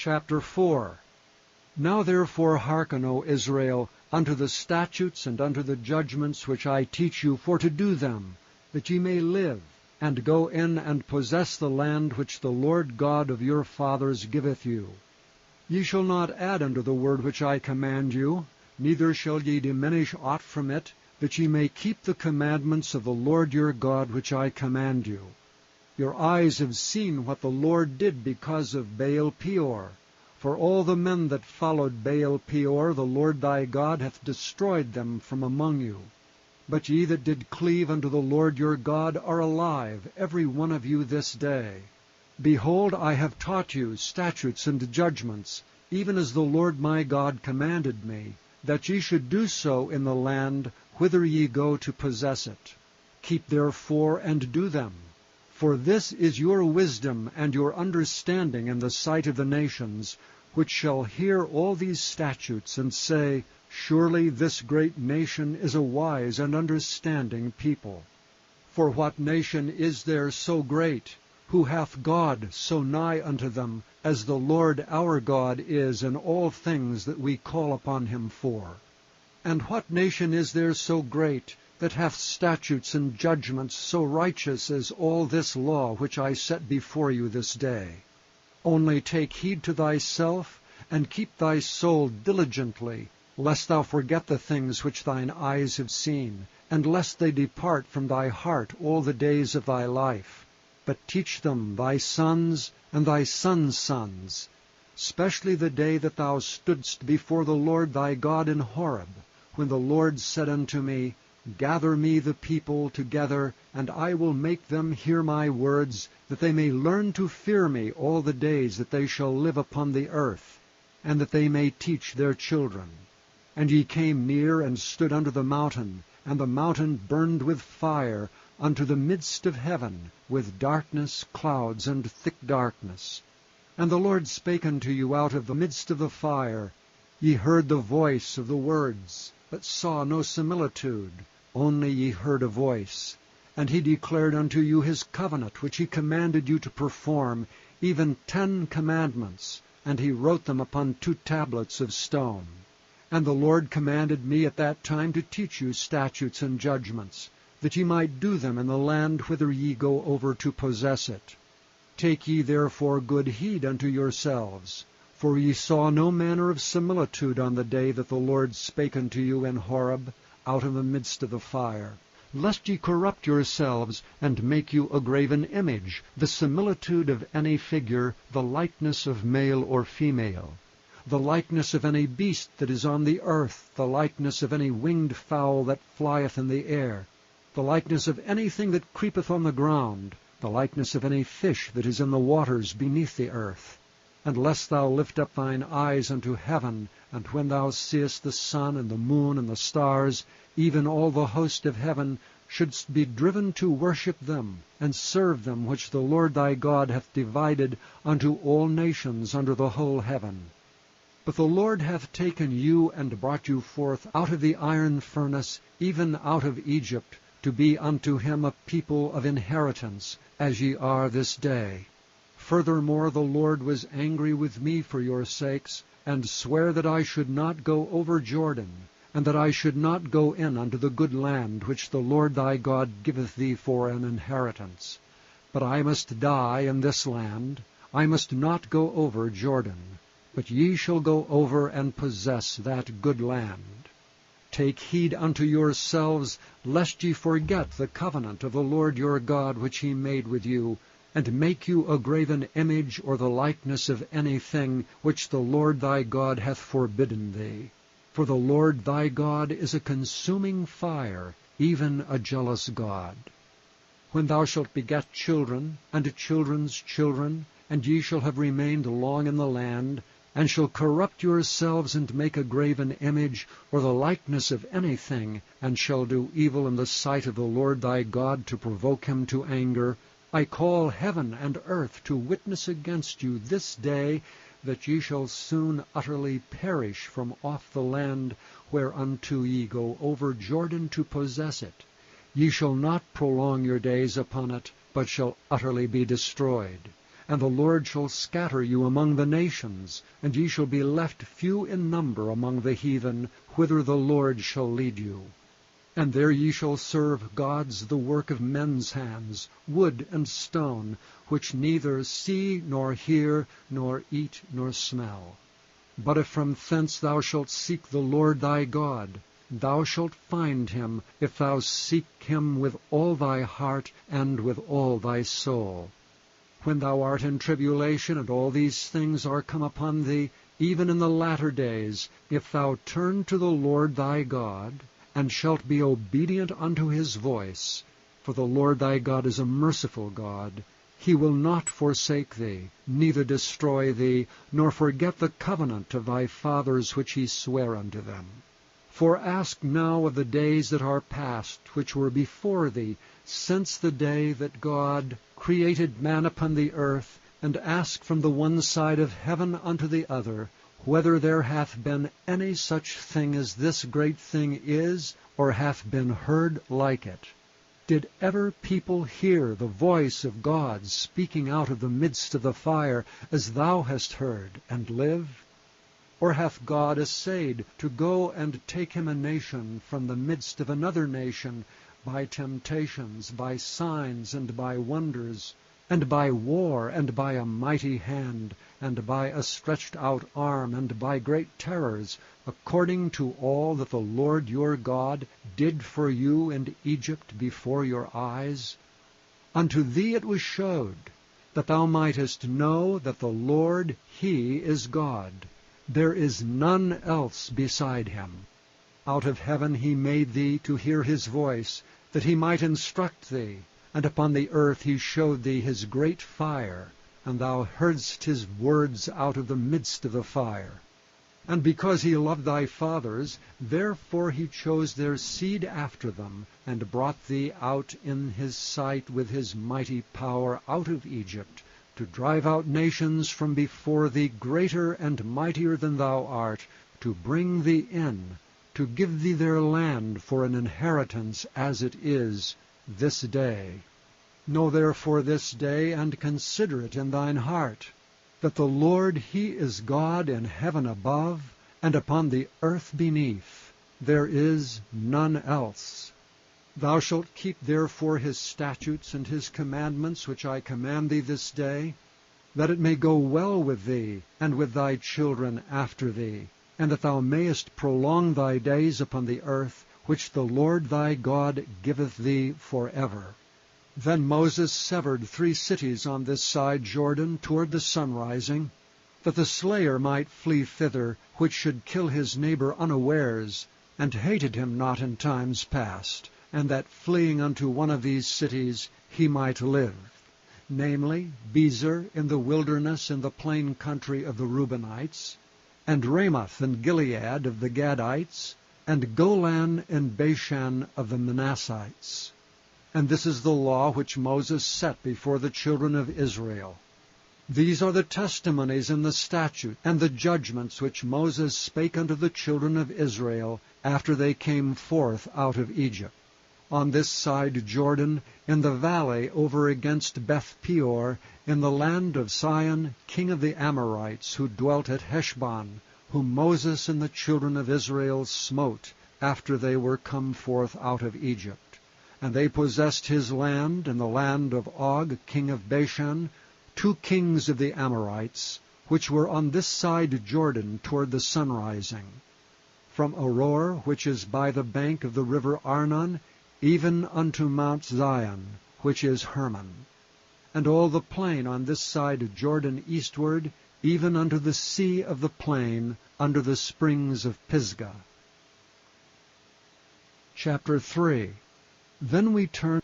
Chapter 4. Now therefore hearken, O Israel, unto the statutes and unto the judgments which I teach you for to do them, that ye may live, and go in and possess the land which the Lord God of your fathers giveth you. Ye shall not add unto the word which I command you, neither shall ye diminish aught from it, that ye may keep the commandments of the Lord your God which I command you. Your eyes have seen what the Lord did because of Baal Peor. For all the men that followed Baal Peor, the Lord thy God hath destroyed them from among you. But ye that did cleave unto the Lord your God are alive, every one of you this day. Behold, I have taught you statutes and judgments, even as the Lord my God commanded me, that ye should do so in the land whither ye go to possess it. Keep therefore and do them. For this is your wisdom and your understanding in the sight of the nations, which shall hear all these statutes, and say, Surely this great nation is a wise and understanding people. For what nation is there so great, who hath God so nigh unto them, as the Lord our God is in all things that we call upon him for? And what nation is there so great, that hath statutes and judgments so righteous as all this law which I set before you this day? Only take heed to thyself, and keep thy soul diligently, lest thou forget the things which thine eyes have seen, and lest they depart from thy heart all the days of thy life. But teach them thy sons and thy sons' sons, specially the day that thou stoodst before the Lord thy God in Horeb, when the Lord said unto me, Gather me the people together, and I will make them hear my words, that they may learn to fear me all the days that they shall live upon the earth, and that they may teach their children. And ye came near and stood under the mountain, and the mountain burned with fire unto the midst of heaven, with darkness, clouds, and thick darkness. And the Lord spake unto you out of the midst of the fire. Ye heard the voice of the words, but saw no similitude, only ye heard a voice. And he declared unto you his covenant, which he commanded you to perform, even 10 commandments, and he wrote them upon 2 tablets of stone. And the Lord commanded me at that time to teach you statutes and judgments, that ye might do them in the land whither ye go over to possess it. Take ye therefore good heed unto yourselves, for ye saw no manner of similitude on the day that the Lord spake unto you in Horeb, out of the midst of the fire, lest ye corrupt yourselves, and make you a graven image, the similitude of any figure, the likeness of male or female, the likeness of any beast that is on the earth, the likeness of any winged fowl that flieth in the air, the likeness of anything that creepeth on the ground, the likeness of any fish that is in the waters beneath the earth. And lest thou lift up thine eyes unto heaven, and when thou seest the sun and the moon and the stars, even all the host of heaven, shouldst be driven to worship them, and serve them which the Lord thy God hath divided unto all nations under the whole heaven. But the Lord hath taken you and brought you forth out of the iron furnace, even out of Egypt, to be unto him a people of inheritance, as ye are this day. Furthermore the Lord was angry with me for your sakes, and sware that I should not go over Jordan, and that I should not go in unto the good land which the Lord thy God giveth thee for an inheritance. But I must die in this land, I must not go over Jordan, but ye shall go over and possess that good land. Take heed unto yourselves, lest ye forget the covenant of the Lord your God which he made with you, and make you a graven image or the likeness of anything which the Lord thy God hath forbidden thee. For the Lord thy God is a consuming fire, even a jealous God. When thou shalt beget children, and children's children, and ye shall have remained long in the land, and shall corrupt yourselves, and make a graven image, or the likeness of anything, and shall do evil in the sight of the Lord thy God to provoke him to anger, I call heaven and earth to witness against you this day, that ye shall soon utterly perish from off the land whereunto ye go over Jordan to possess it. Ye shall not prolong your days upon it, but shall utterly be destroyed. And the Lord shall scatter you among the nations, and ye shall be left few in number among the heathen, whither the Lord shall lead you. And there ye shall serve gods the work of men's hands, wood and stone, which neither see nor hear, nor eat nor smell. But if from thence thou shalt seek the Lord thy God, thou shalt find him, if thou seek him with all thy heart and with all thy soul. When thou art in tribulation, and all these things are come upon thee, even in the latter days, if thou turn to the Lord thy God, and shalt be obedient unto his voice, for the Lord thy God is a merciful God, he will not forsake thee, neither destroy thee, nor forget the covenant of thy fathers which he sware unto them. For ask now of the days that are past, which were before thee, since the day that God created man upon the earth, and ask from the one side of heaven unto the other, whether there hath been any such thing as this great thing is, or hath been heard like it. Did ever people hear the voice of God speaking out of the midst of the fire, as thou hast heard, and live? Or hath God essayed to go and take him a nation from the midst of another nation, by temptations, by signs, and by wonders, and by war, and by a mighty hand, and by a stretched out arm, and by great terrors, according to all that the Lord your God did for you in Egypt before your eyes? Unto thee it was showed, that thou mightest know that the Lord, he is God. There is none else beside him. Out of heaven he made thee to hear his voice, that he might instruct thee. And upon the earth he showed thee his great fire, and thou heardst his words out of the midst of the fire. And because he loved thy fathers, therefore he chose their seed after them, and brought thee out in his sight with his mighty power out of Egypt, to drive out nations from before thee greater and mightier than thou art, to bring thee in, to give thee their land for an inheritance as it is this day. Know therefore this day, and consider it in thine heart, that the Lord he is God in heaven above, and upon the earth beneath. There is none else. Thou shalt keep therefore his statutes and his commandments, which I command thee this day, that it may go well with thee, and with thy children after thee, and that thou mayest prolong thy days upon the earth, which the Lord thy God giveth thee forever. Then Moses severed 3 cities on this side Jordan toward the sunrising, that the slayer might flee thither, which should kill his neighbor unawares, and hated him not in times past, and that fleeing unto one of these cities he might live, namely Bezer in the wilderness in the plain country of the Reubenites, and Ramoth in Gilead of the Gadites, and Golan in Bashan of the Manassites. And this is the law which Moses set before the children of Israel. These are the testimonies and the statutes and the judgments which Moses spake unto the children of Israel after they came forth out of Egypt. On this side Jordan, in the valley over against Beth-peor, in the land of Sihon, king of the Amorites, who dwelt at Heshbon, whom Moses and the children of Israel smote after they were come forth out of Egypt. And they possessed his land, and the land of Og, king of Bashan, 2 kings of the Amorites, which were on this side Jordan toward the sunrising, from Aroer, which is by the bank of the river Arnon, even unto Mount Zion, which is Hermon, and all the plain on this side Jordan eastward, even unto the sea of the plain, under the springs of Pisgah. Chapter 3. Then we turn